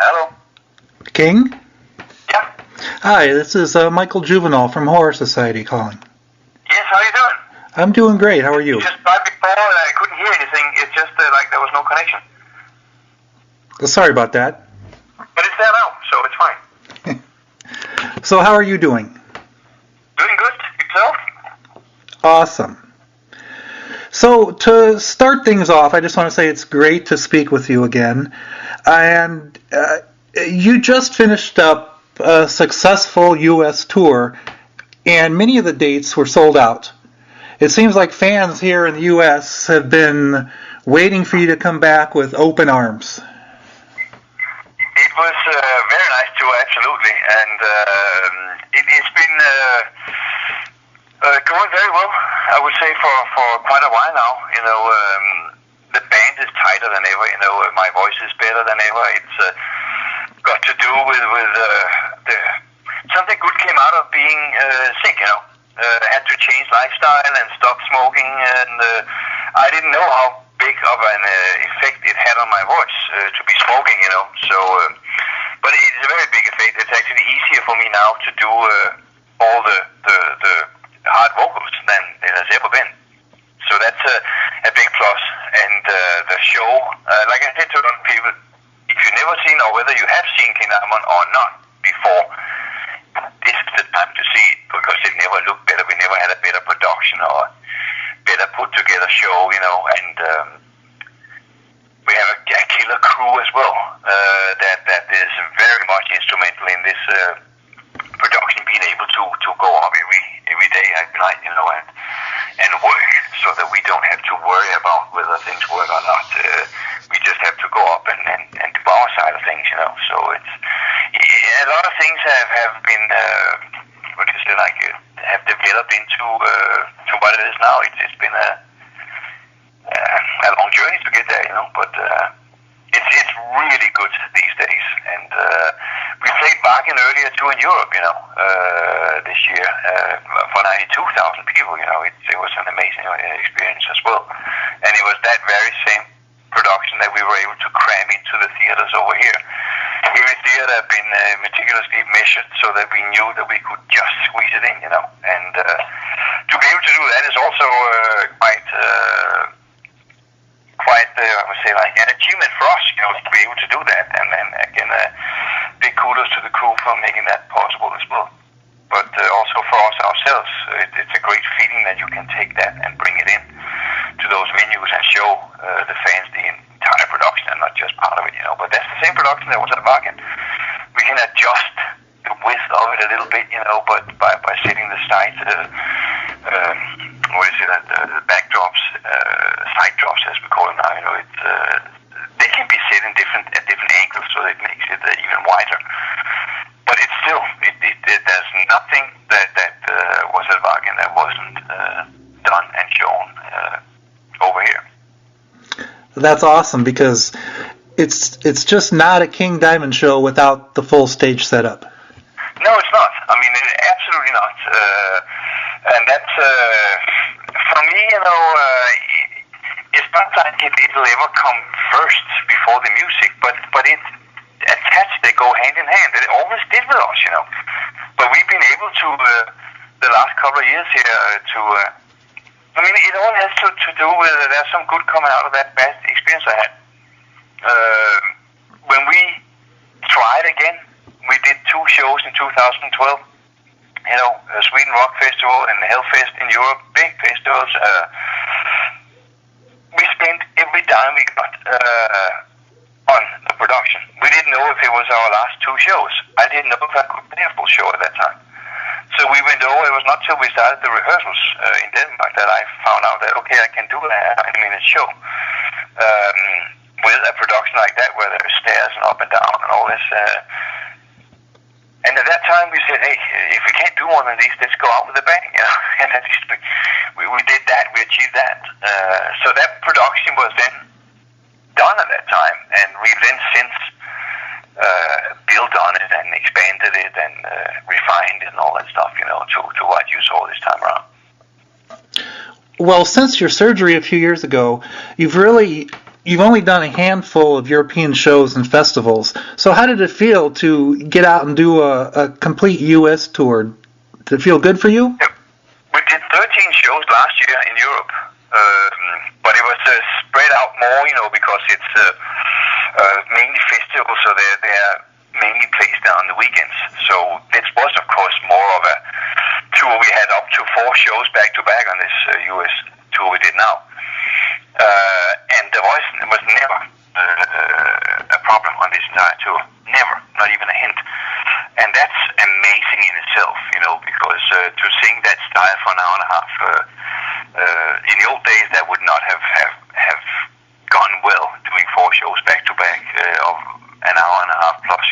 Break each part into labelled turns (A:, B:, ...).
A: Hello.
B: King?
A: Yeah.
B: Hi, this is Michael Juvenal from Horror Society calling.
A: Yes, how are you doing?
B: I'm doing great. How are you?
A: Just right before I couldn't hear anything. It's just like there was no connection.
B: Sorry about that.
A: But it's there now, so it's fine.
B: So how are you doing?
A: Doing good. Yourself?
B: Awesome. So to start things off, I just want to say it's great to speak with you again. And you just finished up a successful U.S. tour, and many of the dates were sold out. It seems like fans here in the U.S. have been waiting for you to come back with open arms.
A: It was very nice tour, absolutely. And it's been going very well, I would say, for quite a while now. You know, the band is tighter than ever. You know, my voice is better than ever. It's got to do with something good came out of being sick. You know, I had to change lifestyle and stop smoking, and I didn't know how big of an effect it had on my voice to be smoking. You know, so but it's a very big effect. It's actually easier for me now to do all the hard vocals than it has ever been. So that's a big plus. And the show, like I said to other people, if you've never seen or whether you have seen King Diamond or not before, this is the time to see it because it never looked better. We never had a better production or better put together show, you know, and we have a killer crew as well that is very much instrumental in this production, being able to go up every day at night, you know, and work so that we don't have to worry about whether things work or not. We just have to go up and do our side of things, you know. So it's a lot of things have been have developed into to what it is now. It's been a long journey to get there, you know, but it's really good these days. And we played Wacken earlier too in Europe, you know, this year for 92,000 people. You know, it was an amazing experience as well. And it was that very same production that we were able to cram into the theaters over here. Every theater had been meticulously measured so that we knew that we could just squeeze it in, you know. And to be able to do that is also I would say, like an achievement for us, you know, to be able to do that. And again, big kudos to the crew for making that possible as well. But also for us ourselves, it's a great feeling that you can take that and bring it in to those venues and show the fans the entire production and not just part of it, you know. But that's the same production that was at Wacken. We can adjust the width of it a little bit, you know, but by setting the sides, the backdrops, side drops as we call them now, you know, they can be set at different angles, so it makes it even wider. But it's still, there's nothing that was at Wacken that wasn't done and shown over here.
B: That's awesome because it's just not a King Diamond show without the full stage setup.
A: No, it's not. I mean, absolutely not. And that's, for me, you know, it's not like it'll ever come first before the music, but it's attached, they go hand in hand. It always did with us, you know. But we've been able to, the last couple of years here, I mean, it all has to do with, there's some good coming out of that bad experience I had. When we tried again, we did 2 shows in 2012. You know, Sweden Rock Festival and Hellfest in Europe, big festivals. We spent every dime we got on the production. We didn't know if it was our last 2 shows. I didn't know if I could play a full show at that time. So we went over. It was not till we started the rehearsals in Denmark that I found out that, okay, I can do a 9-minute show with a production like that where there's stairs and up and down and all this. And at that time we said, hey, if we can't do one of these, let's go out with a bang, you know. And at least we did that, we achieved that. So that production was then done at that time, and we've then since built on it and expanded it and refined it and all that stuff, you know, to what you saw this time around.
B: Well, since your surgery a few years ago, you've really you've only done a handful of European shows and festivals. So how did it feel to get out and do a complete U.S. tour? Did it feel good for you?
A: Yeah. We did 13 shows last year in Europe, but it was spread out more, because it's mainly festivals, so they're mainly placed on the weekends. So this was, of course, more of a tour. We had up to 4 shows back to back on this U.S. tour we did now. And the voice was never a problem on this entire tour. Never, not even a hint. And that's amazing in itself, because to sing that style for an hour and a half, in the old days that would not have gone well, doing 4 shows back to back of an hour and a half plus,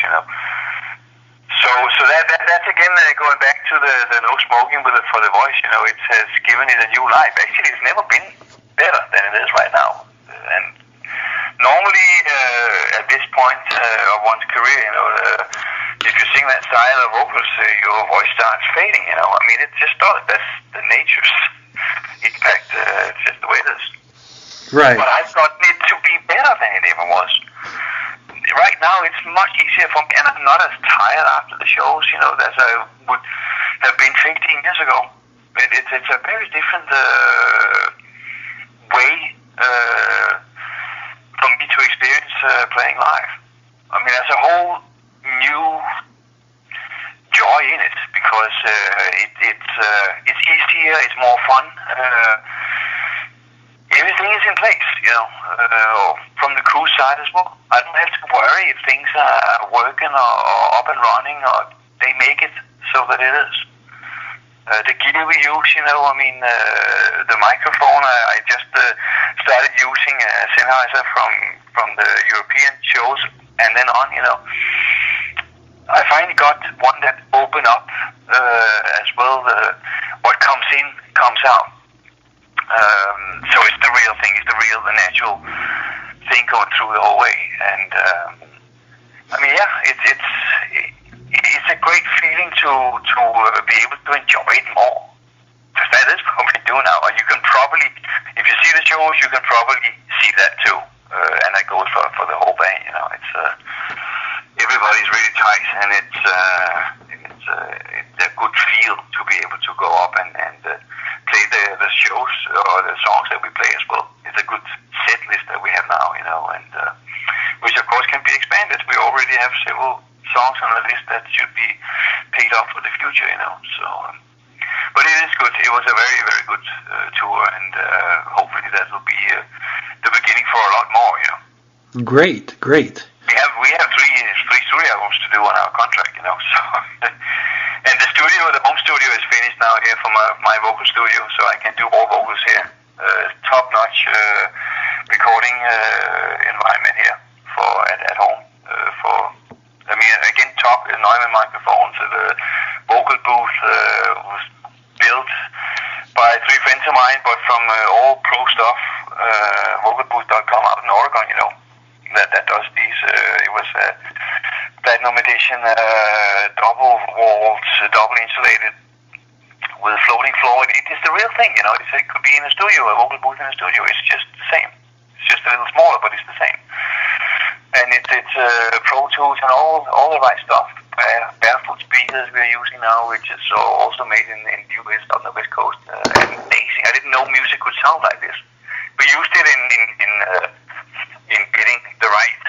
A: So that's again going back to the no smoking for the voice, it has given it a new life. Actually, it's never been better than it is right now. And normally at this point of one's career, if you sing that style of vocals, your voice starts fading. I mean, it just does. That's the nature's impact. It's just the way it is.
B: Right.
A: But I've gotten it to be better than it ever was. Right now, it's much easier for me, and I'm not as tired after the shows, as I would have been 15 years ago. It's a very different way for me to experience playing live. I mean, there's a whole new joy in it because it's easier, it's more fun. Everything is in place, from the crew side as well. I don't have to worry if things are working or up and running, or they make it so that it is. The gear we use, the microphone, I just started using a Sennheiser from the European shows and then on, I finally got one that opened up as well. What comes in, comes out. So it's the real thing, the natural thing going through the whole way. And it's a great feeling to be able to enjoy it more. Because that is what we do now. And you can probably, if you see the shows, you can probably see that too. And that goes for the whole band. It's everybody's really tight, and it's a good feel to be able to go up and play the shows or the songs that we play as well. It's a good set list that we have now, and which of course can be expanded. We already have several songs on the list that should be paid off for the future, So, but it is good. It was a very, very good tour, and hopefully that will be the beginning for a lot more,
B: Great.
A: We have three studio albums to do on our contract, So, and the home studio is finished now here for my vocal studio, so I can do all vocals here. Top-notch recording environment here at home. Again, top Neumann microphones. The vocal booth was built by 3 friends of mine, but from all pro stuff, vocalbooth.com out in Oregon, that does these. It was a platinum edition, double walls, double insulated with a floating floor. It is the real thing, It could be in a studio, a vocal booth in a studio. It's just the same. It's just a little smaller, but it's the same. And it's Pro Tools and all the right stuff. Barefoot speakers we are using now, which is also made in the US on the West Coast. Amazing. I didn't know music could sound like this. We used it in getting the right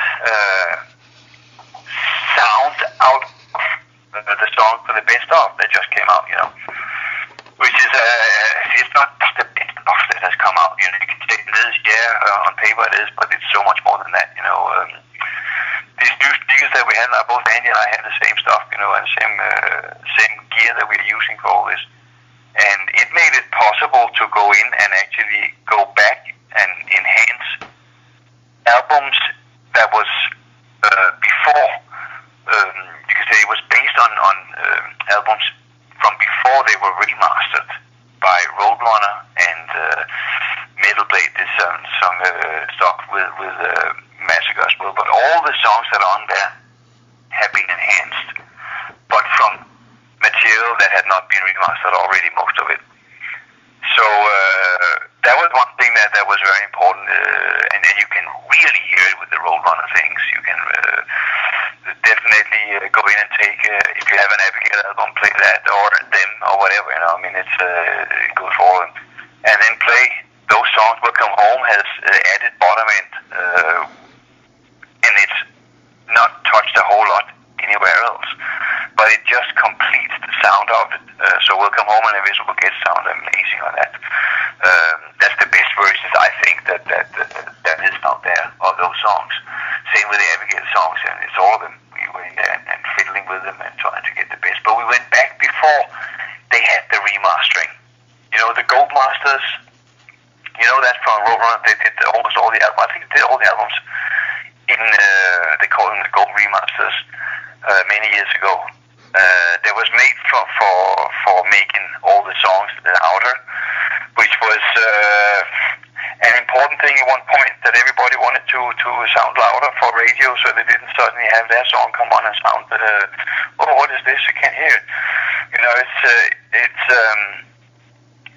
A: sound out of the song for the best of that just came out, Which is it's not just the best of that has come out. You can say it is, on paper it is, but it's so much more than that. These new speakers that we had, both Andy and I had the same stuff, and same gear that we're using for all this, and it made it possible to go in and actually go back and enhance albums that was before. You could say it was based on albums from before they were remastered by Roadrunner and Metal Blade. This song stock with Massacre as well, but all the songs that are on there have been enhanced, but from material that had not been remastered already, most of it. So that was one thing that was very important, and you can really hear it with the Roadrunner things. You can definitely go in and take, if you have an Abigail album, play that or them or whatever. You know, I mean, it's good for them. And then play those songs. Welcome Home has added bottom end, and it's not touched a whole lot anywhere else, but it just completes the sound of it. So Welcome Home and Invisible Guest sound amazing on that. That's the best versions I think that is out there of those songs. Same with the Abigail songs, and it's all of them. We were in there and fiddling with them and trying to get the best. But we went back before they had the remastering. You know, the Gold Masters. You know that from Roadrunner, they did almost all the albums. I think they did all the albums in they call them the Gold Remasters many years ago. They was made for making all the songs louder, which was an important thing at one point, that everybody wanted to sound louder for radio, so they didn't suddenly have their song come on and sound, oh, what is this? You can't hear it. You know,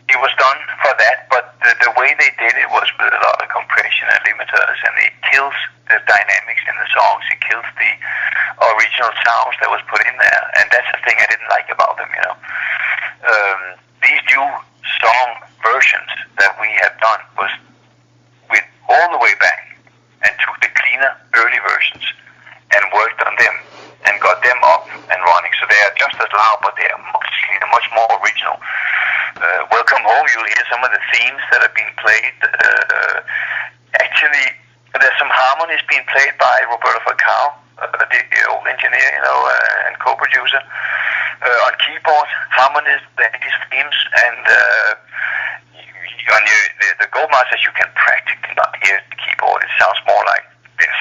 A: it was done for that, but the way they did it was with a lot of compression and limiters, and it kills the dynamics in the songs. It kills the original sounds that was put in there, and that's the thing I didn't like about them, you know. These new song versions that we have done was went all the way back and took the cleaner early versions and worked on them and got them up and running. So they are just as loud, but they are much cleaner, much more original. Welcome Home, you'll hear some of the themes that are being played. Actually, there's some harmonies being played by Roberto Falcao, the old engineer, you know, and co-producer, on keyboard, harmonies, these themes, and on the Gold Masters you can practically not hear the keyboard. It sounds more like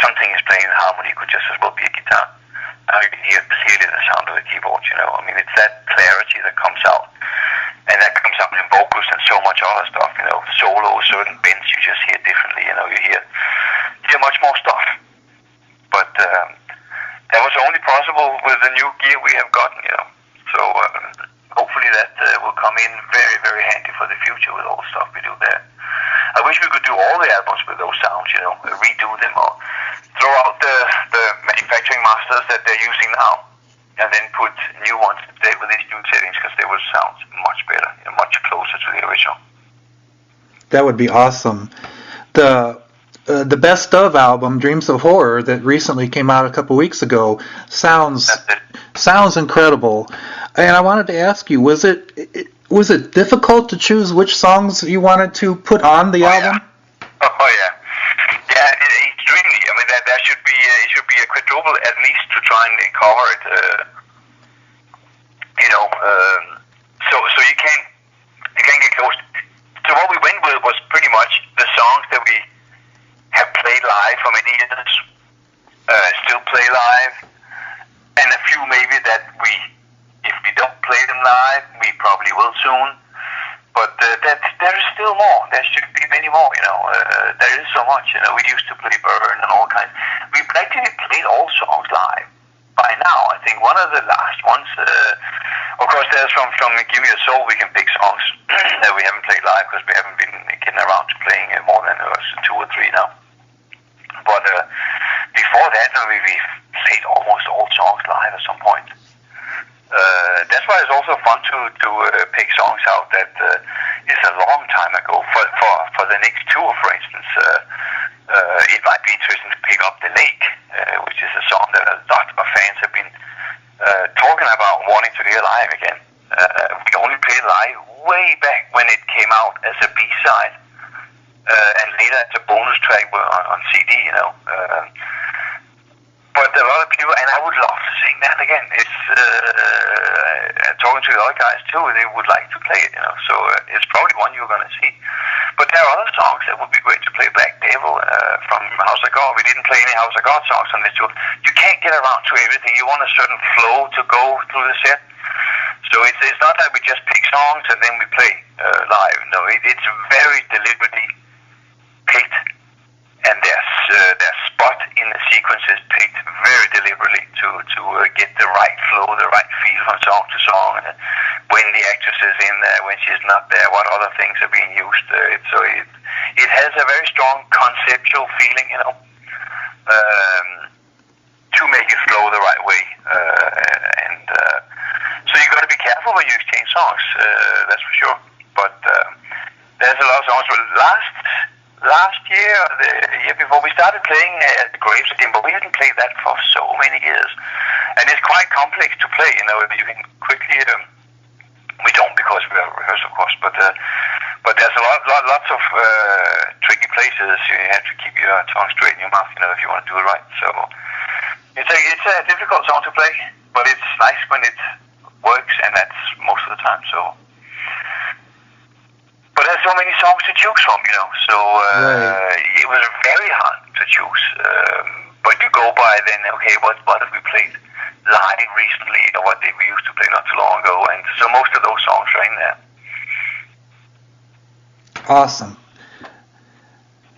A: something is playing in harmony. It could just as well be a guitar. Now you can hear clearly the sound of the keyboard, you know. I mean, it's that clarity that comes out. And that comes out in vocals and so much other stuff, you know. Solos, certain bends you just hear differently, you know. You hear much more stuff. But that was only possible with the new gear we have gotten, you know. So hopefully that will come in very, very handy for the future with all the stuff we do there. I wish we could do all the albums with those sounds, you know, redo them or throw out the manufacturing masters that they're using now, and then put new ones today with these new settings, because they will sound much better and much closer to the original.
B: That would be awesome. The Best Of album, Dreams of Horror, that recently came out a couple weeks ago, sounds incredible. And I wanted to ask you, was it difficult to choose which songs you wanted to put on the album?
A: Yeah. Oh yeah. Yeah, extremely. I mean, that should be it should be a quadruple at least to try and cover it. You know, so you can get close. So what we went with was pretty much the songs that we have played live for many years, still play live, and a few maybe that if we don't play them live, we probably will soon. But there is still more. There should be many more, you know. There is so much, you know. We used to play Burn and all kinds. We practically played all songs live by now. I think one of the last ones, of course, there's from Give Me a Soul, we can pick songs that we haven't played live because we haven't been getting around to playing more than 2 or 3 now. But before that, we played almost all songs live at some point. That's why it's also fun to pick songs out that is a long time ago. For the next tour, for instance, it might be interesting to pick up The Lake, which is a song that a lot of fans have been talking about wanting to hear live again. We only played live way back when it came out as a B-side, and later as a bonus track on CD, you know. But a lot of people, and I would love to sing that again. It's talking to the other guys too, they would like to play it, you know. So it's probably one you're going to see. But there are other songs that would be great to play. Black Devil from House of God. We didn't play any House of God songs on this tour. You can't get around to everything. You want a certain flow to go through the set. So it's not that we just pick songs and then we play live. No, it's very deliberately picked. And there's spot in in the sequences picked very deliberately to get the right flow, the right feel from song to song. When the actress is in there, when she's not there, what other things are being used. It has a very strong conceptual feeling, to make it flow the right way. So you got to be careful when you exchange songs. That's for sure. But there's a lot of songs. Last year, the year before, we started playing the Graves again, but we hadn't played that for so many years. And it's quite complex to play, you can quickly, we don't because we rehearse, of course, but there's lots of tricky places. You have to keep your tongue straight in your mouth, if you want to do it right. So it's a difficult song to play, but it's nice when it works, and that's most of the time, so. But there's so many songs to choose from, so it was very hard to choose. But you go by then, okay, what have we played live recently, or what did we used to play not too long ago, and so most of those songs are in there.
B: Awesome.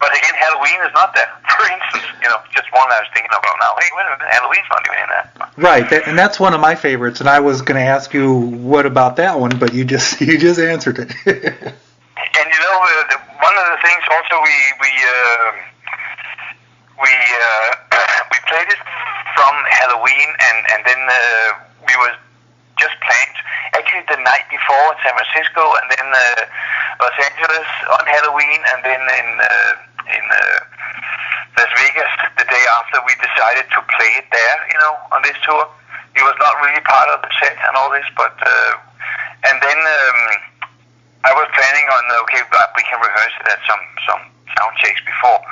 A: But again, Halloween is not there. For instance, just one I was thinking about now. Hey, wait a minute, Halloween's not even in there.
B: Right, and that's one of my favorites, and I was going to ask you what about that one, but you just answered it.
A: And one of the things also we played it from Halloween, and then we were just planned actually the night before in San Francisco, and then Los Angeles on Halloween, and then in Las Vegas the day after. We decided to play it there, on this tour. It was not really part of the set and all this, but and then. I was planning on, we can rehearse it at some sound checks before.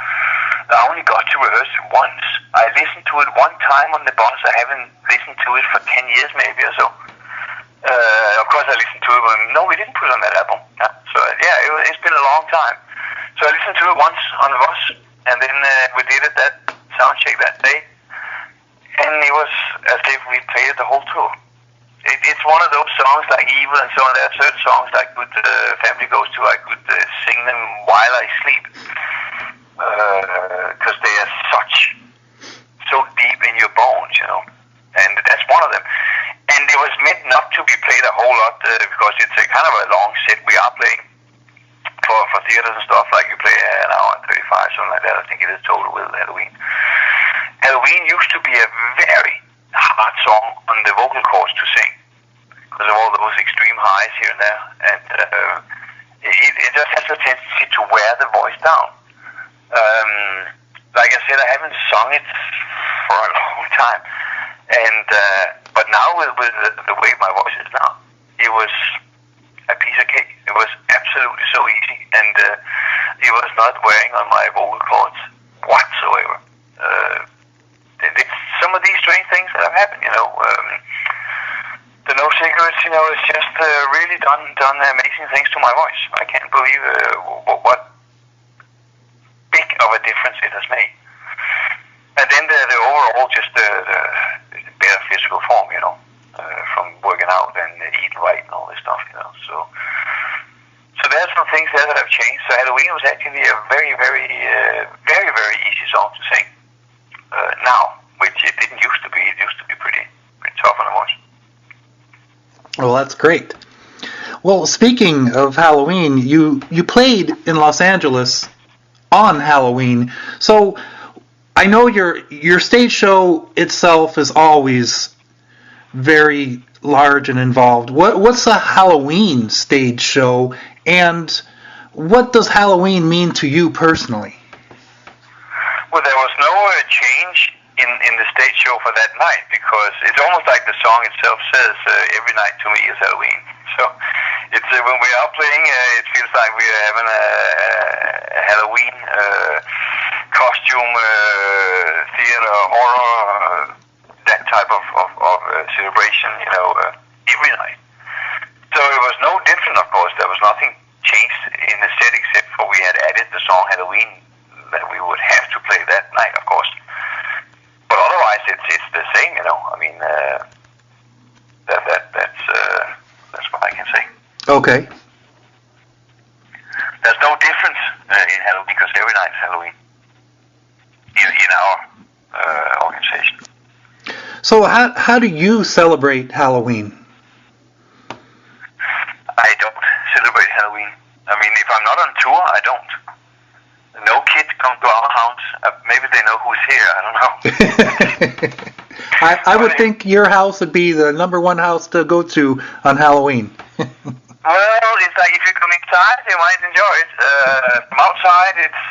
A: I only got to rehearse it once. I listened to it one time on the bus. I haven't listened to it for 10 years maybe or so. Of course I listened to it, but no, we didn't put it on that album. Yeah. So it's been a long time. So I listened to it once on the bus, and then we did it that sound check that day. And it was as if we played it the whole tour. It's one of those songs like Evil and so on. There are certain songs I could, family goes to, I could sing them while I sleep. Because they are so deep in your bones, And that's one of them. And it was meant not to be played a whole lot, because it's a kind of a long set we are playing for theaters and stuff, like you play an hour and 35, something like that. I think it is total with Halloween. Halloween used to be a very hard song on the vocal cords to sing because of all those extreme highs here and there, and it just has a tendency to wear the voice down. Like I said, I haven't sung it for a long time, and but now with the way my voice is now, it was a piece of cake. It was absolutely so easy, and it was not wearing on my vocal cords whatsoever. It's some of these strange things that have happened, the No Cigarettes, it's just really done amazing things to my voice. I can't believe what big of a difference it has made. And then the overall, just the better physical form, from working out and eating right and all this stuff, So there's some things there that have changed. So Halloween was actually a very, very, very, very easy song to sing. Now, which it didn't used to be. It used to be pretty tough on the voice.
B: Well, that's great. Well, speaking of Halloween, you played in Los Angeles on Halloween. So I know your stage show itself is always very large and involved. What's a Halloween stage show, and what does Halloween mean to you personally?
A: Well, there was no change in the stage show for that night, because it's almost like the song itself says, every night to me is Halloween. So it's when we are playing, it feels like we are having a Halloween costume, theater, horror, that type of celebration, every night. So it was no different, of course. There was nothing changed in the set except for we had added the song Halloween that we would have to play that night, of course. But otherwise, it's the same, I mean, that's what I can say.
B: Okay.
A: There's no difference in Halloween, because every night is Halloween in our
B: So how do you celebrate Halloween?
A: I don't celebrate Halloween. I mean, if I'm not on tour, I don't. No kids come to our house. Maybe they know who's here. I don't know.
B: I would think your house would be the number one house to go to on Halloween.
A: Well, it's like if you come inside, you might enjoy it. From outside, it's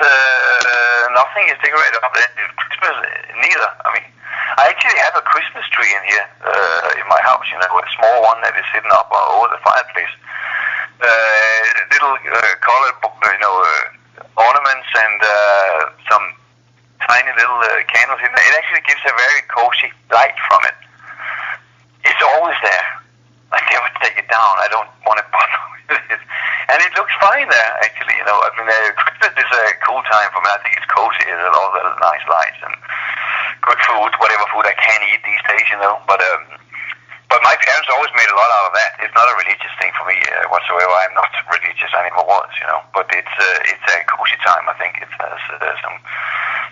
A: nothing is decorated up. Christmas, neither. I mean, I actually have a Christmas tree in here in my house. You know, a small one that is sitting up over the fireplace. Little colored, ornaments and some tiny little candles in there. It actually gives a very cozy light from it. It's always there. I never take it down. I don't want to bother with it. And it looks fine there, actually. You know, I mean, Christmas is a cool time for me. I think it's cozy and all the nice lights and good food, whatever food I can eat these days, you know. But my parents always made a lot out of that. It's not a religious thing for me whatsoever. I'm not religious. I never was, you know. But it's a cozy time. I think it has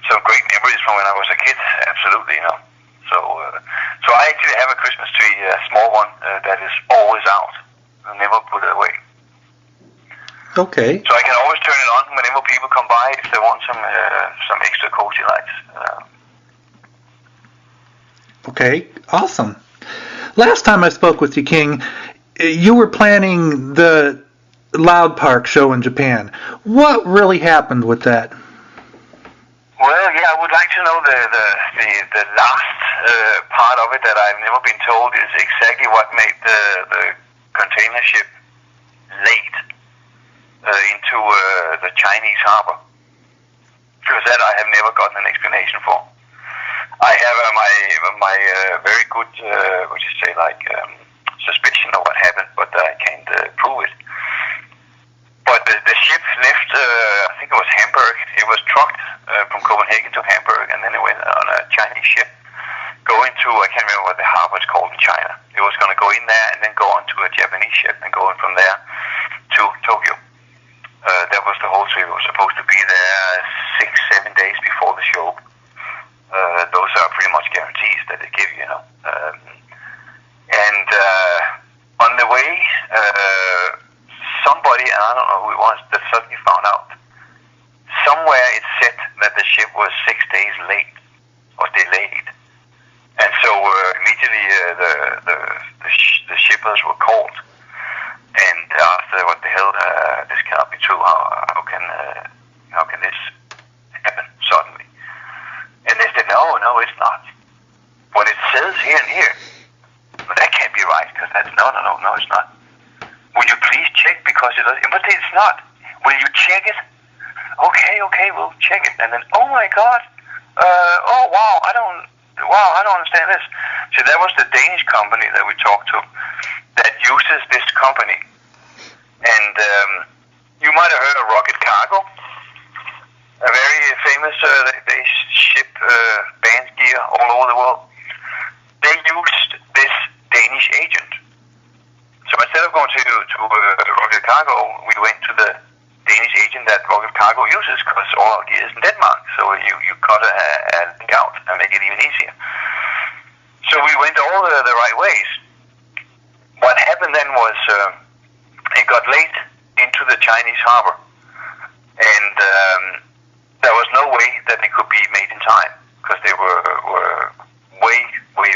A: some great memories from when I was a kid. Absolutely, you know. So I actually have a Christmas tree, a small one that is always out. I never put it away.
B: Okay.
A: So I can always turn it on whenever people come by if they want some extra cozy lights.
B: Okay, awesome. Last time I spoke with you, King, you were planning the Loud Park show in Japan. What really happened with that?
A: Well, yeah, I would like to know the last part of it that I've never been told is exactly what made the container ship late into the Chinese harbor. Because that I have never gotten an explanation for. I have my very good, suspicion of what happened, but I can't prove it. But the ship left, I think it was Hamburg. It was trucked from Copenhagen to Hamburg, and then it went on a Chinese ship going to, I can't remember what the harbor is called in China. It was going to go in there and then go on to a Japanese ship and go in from there to Tokyo. That was the whole trip. It was supposed to be there 6-7 days before the show. Those are pretty much guarantees that they give you, you know. On the way, somebody, and I don't know who it was, that suddenly found out. Somewhere it said that the ship was 6 days late, or delayed. And so immediately the shippers were called and asked, what the hell, this cannot be true. How can this happen suddenly? And they said, no, it's not. What it says here and here, but that can't be right, because that's, no, it's not. Will you please check, because it does, but it's not. Will you check it? Okay, we'll check it. And then, oh my God, I don't understand this. So that was the Danish company that we talked to that uses this company. And you might have heard of Rocket Cargo, a very famous, they ship band gear all over the world. They used this Danish agent. So instead of going to Rocket Cargo, we went to the Danish agent that Rocket Cargo uses, because all our gear is in Denmark. So you cut a link out and make it even easier. So we went all the right ways. What happened then was it got late into the Chinese harbor, and there was no way that it could be made in time, because they were way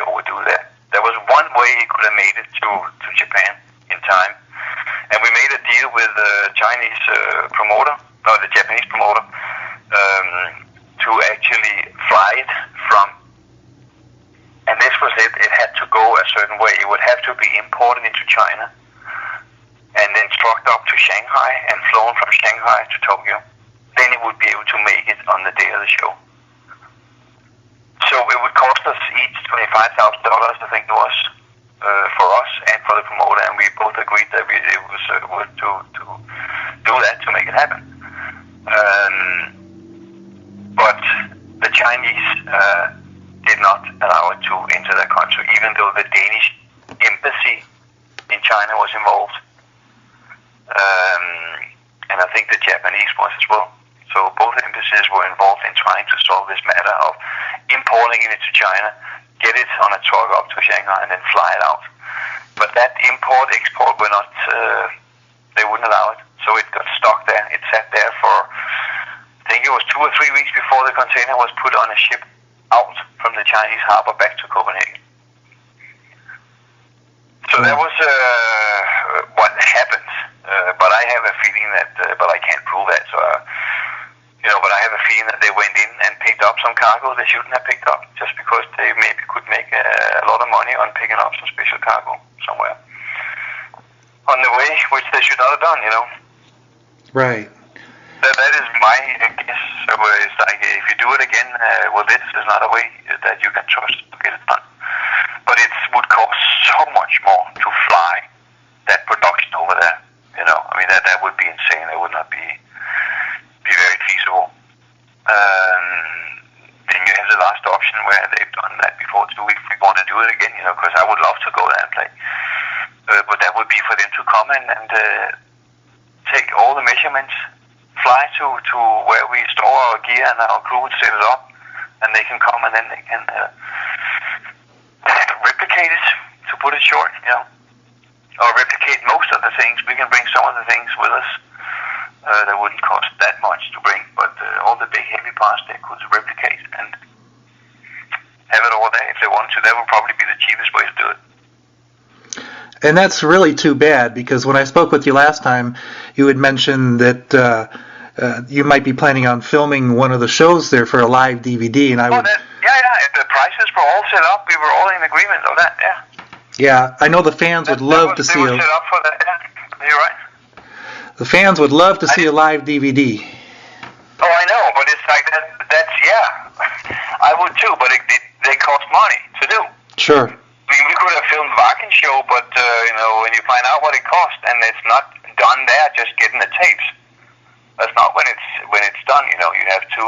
A: overdue there. There was one way it could have made it to Japan in time, and we made a deal with the Chinese promoter, or the Japanese promoter, to actually fly it from, and this was it. It had to go a certain way. It would have to be imported into China, and then trucked up to Shanghai and flown from Shanghai to Tokyo. Then it would be able to make it on the day of the show. So it would cost us each $25,000, I think it was, for us and for the promoter, and we both agreed that it was worth to do that to make it happen. But the Chinese did not allow it to enter their country, even though the Danish embassy in China was involved. And I think the Japanese was as well. So both embassies were involved in trying to solve this matter of importing it into China, get it on a truck up to Shanghai and then fly it out. But that import-export were not, they wouldn't allow it. So it got stuck there. It sat there for, I think it was 2 or 3 weeks before the container was put on a ship out from the Chinese harbor back to Copenhagen. So that was what happened. But I have a feeling that, but I can't prove that. So, but I have a feeling that they went in and picked up some cargo they shouldn't have picked up, just because they maybe could make a lot of money on picking up some special cargo somewhere on the way, which they should not have done.
B: Right.
A: That is my guess. So it's like, if you do it again, this is not a way that you can trust to get it done. But it would cost so much more to fly that production over there. That would be insane. It would not be very feasible. Then you have the last option where they've done that before too. If we want to do it again, because I would love to go there and play. But that would be for them to come in and take all the measurements, fly to where we store our gear, and our crew would set it up, and they can come and then they can replicate it, to put it short, or replicate most of the things. We can bring some of the things with us that wouldn't cost that much to bring, but all the big heavy parts they could replicate and have it over there if they want to. That would probably be the cheapest way to do it.
B: And that's really too bad, because when I spoke with you last time, you had mentioned that you might be planning on filming one of the shows there for a live DVD, and I would.
A: If the prices were all set up, we were all in agreement on that. Yeah.
B: Yeah, I know the fans would love to see.
A: They were set up for that. Yeah. You're right.
B: The fans would love to see a live DVD.
A: Oh, I know, but it's like that. I would too, but they cost money to do.
B: Sure.
A: We could have filmed Wacken show, but when you find out what it costs, and it's not done there, just getting the tapes. That's not when it's done. You have to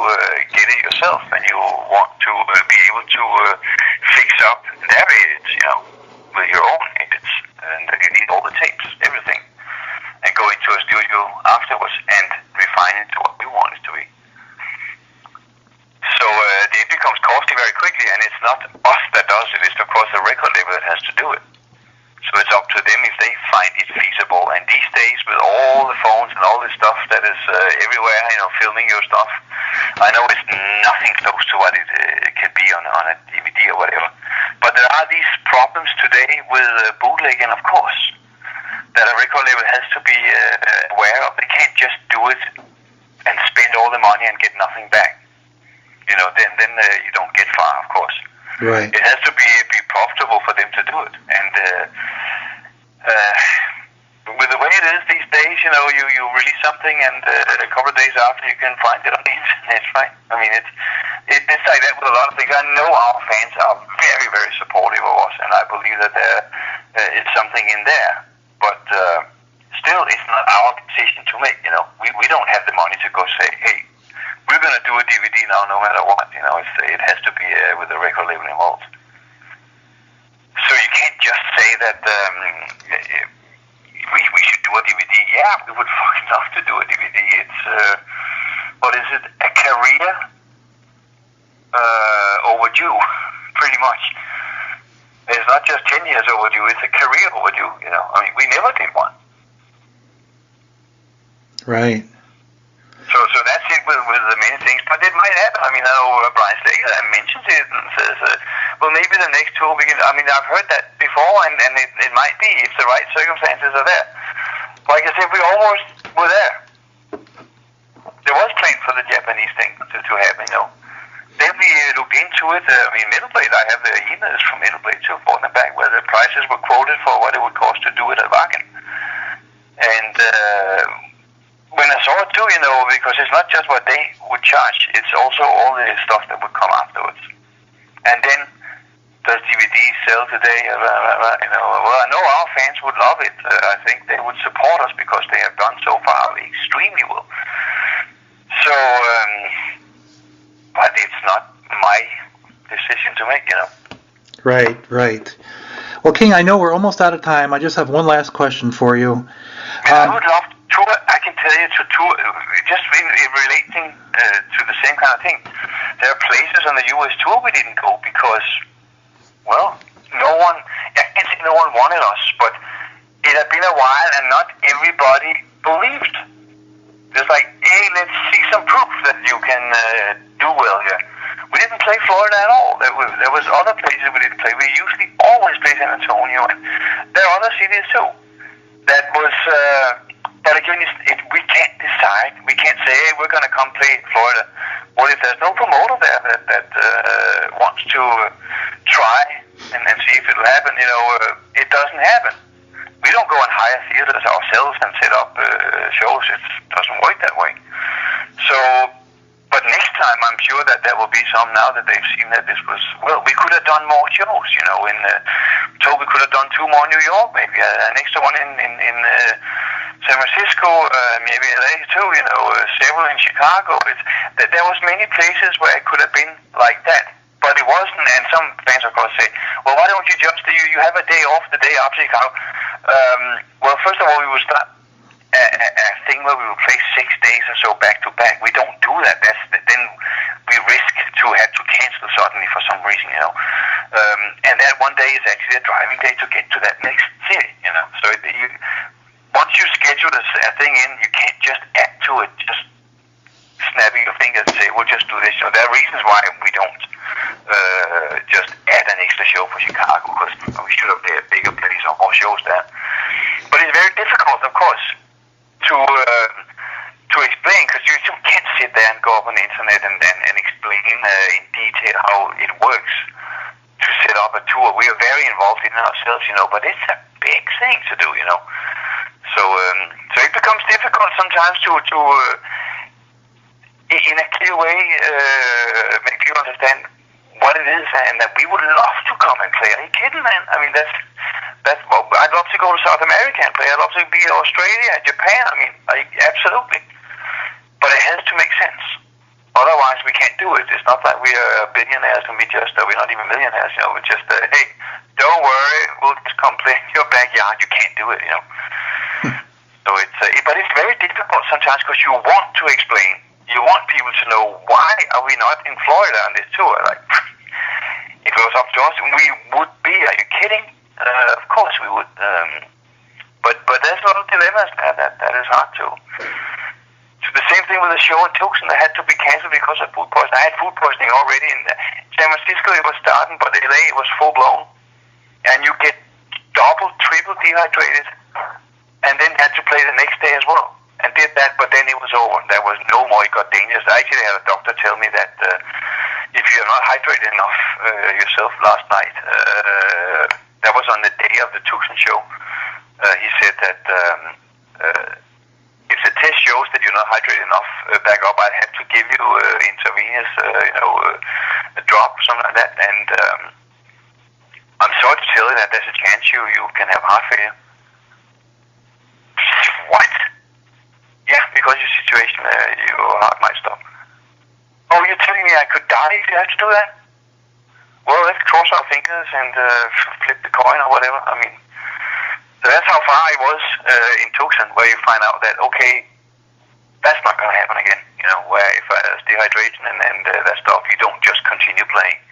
A: get it yourself, and you want to be able to fix up their edits, with your own edits, and you need all the tapes, everything, and go into a studio afterwards and refine it to what you want it to be. So it becomes costly very quickly, and it's not us that does it. It's of course the record label that has to do it. So it's up to them if they find it feasible. And these days, with all the phones and all this stuff that is everywhere, filming your stuff, I know it's nothing close to what it can be on a DVD or whatever. But there are these problems today with bootlegging, of course, that a record label has to be aware of. They can't just do it and spend all the money and get nothing back. Then you don't get far, of course.
B: Right.
A: It has to be profitable for them to do it. And with the way it is these days, you release something, and a couple of days after you can find it on the internet, right? It's like that with a lot of things. I know our fans are very, very supportive of us, and I believe that there is something in there. But still, it's not our decision to make. We don't have the money to go say, hey, we're going to do a DVD now, no matter what. It has to be with the record label involved. So you can't just say that we should do a DVD. Yeah, we would fucking love to do a DVD. It's what is it? A career overdue, pretty much. It's not just 10 years overdue. It's a career overdue. We never did one.
B: Right.
A: So that's it with the many things, but it might happen. I know Brian Slager mentions it and says, well, maybe the next tour begins. I've heard that before, and it might be if the right circumstances are there. Like I said, we almost were there. There was planned for the Japanese thing to happen, Then we looked into it. Metal Blade, I have the emails from Metal Blade to forth and back where the prices were quoted for what it would cost to do it at Wacken. And when I saw it too, because it's not just what they would charge, it's also all the stuff that would come afterwards. And then, does DVD sell today? Well, I know our fans would love it. I think they would support us because they have done so far extremely well. So, but it's not my decision to make,
B: Right. Well, King, I know we're almost out of time. I just have one last question for you.
A: I would love to tour. I can tell you to tour, just in relating to the same kind of thing. There are places on the U.S. tour we didn't go because well, I can't say no one wanted us, but it had been a while and not everybody believed. It's like, hey, let's see some proof that you can do well here. We didn't play Florida at all. There was other places we didn't play. We usually always play San Antonio, and there are other cities too. That was, but again, we can't decide. We can't say, hey, we're going to come play Florida. Well, if there's no promoter there that wants to try and see if it'll happen, it doesn't happen. We don't go and hire theaters ourselves and set up shows. It doesn't work that way. So, but next time I'm sure that there will be some now that they've seen that this was, well, we could have done more shows, so we could have done 2 more in New York, maybe an extra one in San Francisco, maybe LA too, several in Chicago. There was many places where it could have been like that. But it wasn't, and some fans of course say, well, why don't you just, you have a day off the day after Chicago? Well, first of all, we would start a thing where we would play 6 days or so back to back. We don't do that. Then we risk to have to cancel suddenly for some reason, and that one day is actually a driving day to get to that next city, So once you schedule a thing in, you can't just add to it, just snapping your fingers and say, we'll just do this. There are reasons why we don't just add an extra show for Chicago, because we should have played a bigger place or more shows there. But it's very difficult, of course, to explain, because you can't sit there and go up on the internet and explain in detail how it works to set up a tour. We are very involved in it ourselves, but it's a big thing to do, So it becomes difficult sometimes to in a clear way, make you understand what it is, and that we would love to come and play. Are you kidding, man? I mean, that's well, I'd love to go to South America and play. I'd love to be in Australia, Japan. I mean, absolutely. But it has to make sense. Otherwise, we can't do it. It's not like we are billionaires and we're not even millionaires. We're just, hey, don't worry, we'll just come play in your backyard. You can't do it, So but it's very difficult sometimes, because you want to explain. You want people to know, why are we not in Florida on this tour? Like, if it was up to us, we would be. Are you kidding? Of course we would. But there's a lot of dilemmas that is hard to. So the same thing with the show in Tucson. That had to be canceled because of food poisoning. I had food poisoning already in San Francisco. It was starting, but LA it was full blown, and you get double, triple dehydrated, and then had to play the next day as well. And did that, but then it was over. There was no more. It got dangerous. I actually had a doctor tell me that if you're not hydrated enough yourself last night, that was on the day of the Tucson show. He said that if the test shows that you're not hydrated enough, back up, I'd have to give you intravenous, a drop, something like that. And I'm sorry to tell you that there's a chance you can have heart failure. What? Yeah, because your situation, your heart might stop. Oh, you're telling me I could die if you had to do that? Well, let's cross our fingers and flip the coin or whatever. I mean, so that's how far I was in Tucson, where you find out that, okay, that's not going to happen again. Where if there's dehydration and that stuff, you don't just continue playing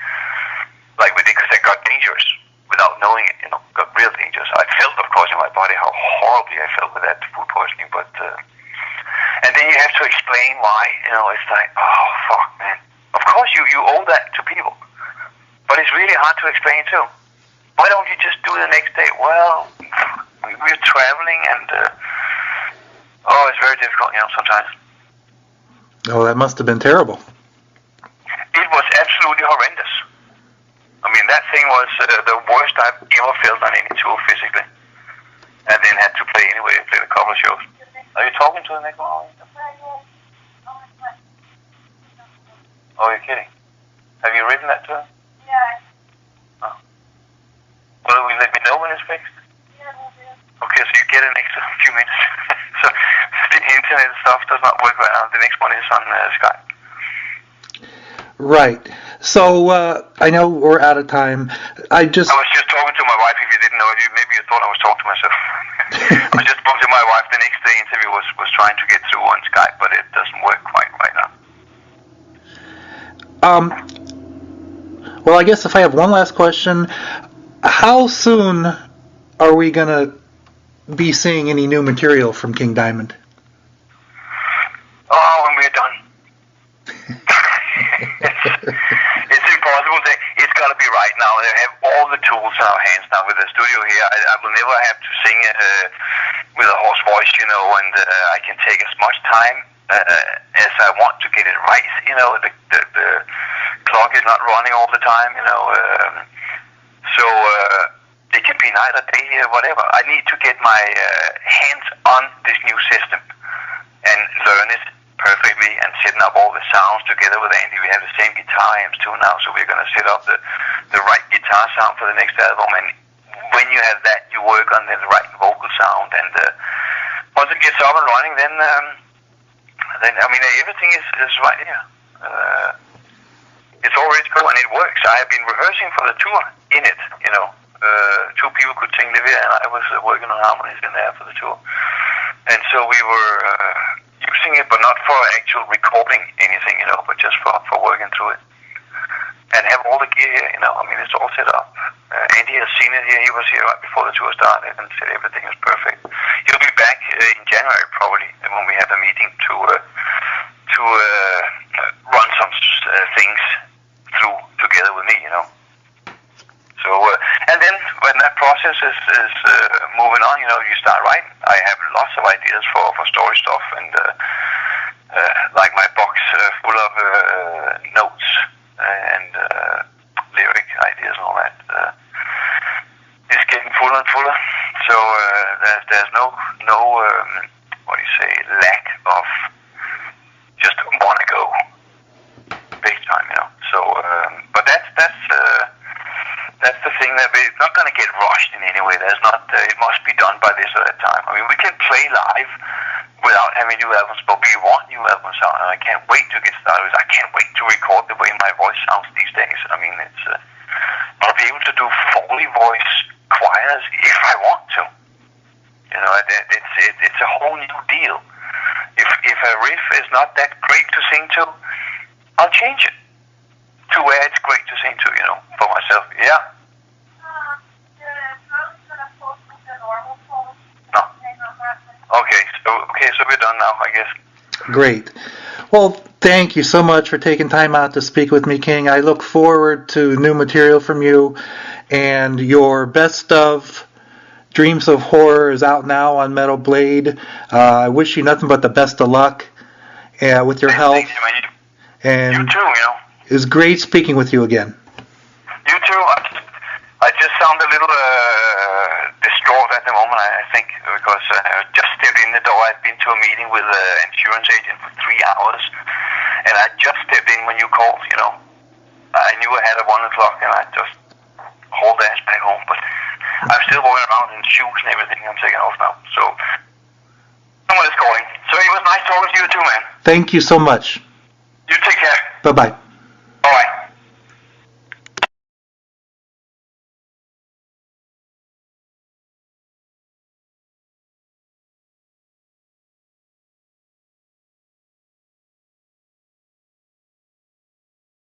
A: like we did, because that got dangerous without knowing it. Got real dangerous. I felt, of course, in my body how horribly I felt with that food poisoning, but. And then you have to explain why, it's like, oh, fuck, man. Of course, you owe that to people. But it's really hard to explain, too. Why don't you just do the next day? Well, we're traveling, and, it's very difficult, sometimes.
B: Oh, that must have been terrible.
A: It was absolutely horrendous. I mean, that thing was the worst I've ever felt on any tour physically. And then had to play anyway, played a couple of shows. Are you talking to the next one? Oh, you're kidding. Have you written that to her? Yeah. Oh. Well, will you let me know when it's fixed? Yeah, we'll do. Okay, so you get an extra few minutes. So the internet stuff does not work right now. The next one is on Skype.
B: Right. So I know we're out of time. I was
A: just talking to my wife. If you didn't know, maybe you thought I was talking to myself. I was just talking to my wife. The next day interview was trying to get through on Skype, but it doesn't work quite right now.
B: Well, I guess if I have one last question, how soon are we going to be seeing any new material from King Diamond?
A: Oh, when we're done. It's impossible to say. It's got to be right now. They have all the tools in our hands now with the studio here. I will never have to sing with a hoarse voice, and I can take as much time as I want to get it right. The clock is not running all the time, so it can be night or day, whatever. I need to get my hands on this new system and learn it perfectly and setting up all the sounds together with Andy. We have the same guitar amps too now, so we're going to set up the right guitar sound for the next album. And when you have that, you work on the right vocal sound. And once it gets up and running, then everything is right here. It's already cool and it works. I have been rehearsing for the tour in it. Two people could sing Livia, and I was working on harmonies in there for the tour. And so we were using it, but not for actual recording anything, but just for working through it. And have all the gear here, it's all set up. Andy has seen it here. He was here right before the tour started and said everything is perfect. He'll be back in January probably when we have a meeting to run some things through together with me, So, and then when that process is moving on, you start writing. I have lots of ideas for story stuff and like my box full of notes and lyric ideas and all that. It's getting fuller and fuller. So there's no lack of just want to go big time, So, but that's the thing that it's not going to get rushed in any way. There's not. It must be done by this or that time. We can play live without having new albums, but we want new albums out, and I can't wait to get started. I can't wait to record the way my voice sounds these days. It's I'll be able to do Foley voice choirs if I want to. It's a whole new deal. If a riff is not that great to sing to, I'll change it to where it's great to sing to, for myself. Yeah. No. Okay, so we're done now, I guess.
B: Great. Well, thank you so much for taking time out to speak with me, King. I look forward to new material from you, and your best of Dreams of Horror is out now on Metal Blade. I wish you nothing but the best of luck with your health.
A: Thanks, man.
B: And
A: you too,
B: it was great speaking with you again.
A: You too. I just sound a little distraught at the moment, I think, because I just stepped in the door. I'd been to a meeting with an insurance agent for 3 hours, and I just stepped in when you called, I knew I had at 1 o'clock, and I just hauled ass back home, but I'm still walking around in shoes and everything. I'm taking off now, so someone is calling. So it was nice talking to you too, man.
B: Thank you so much.
A: You take care.
B: Bye-bye.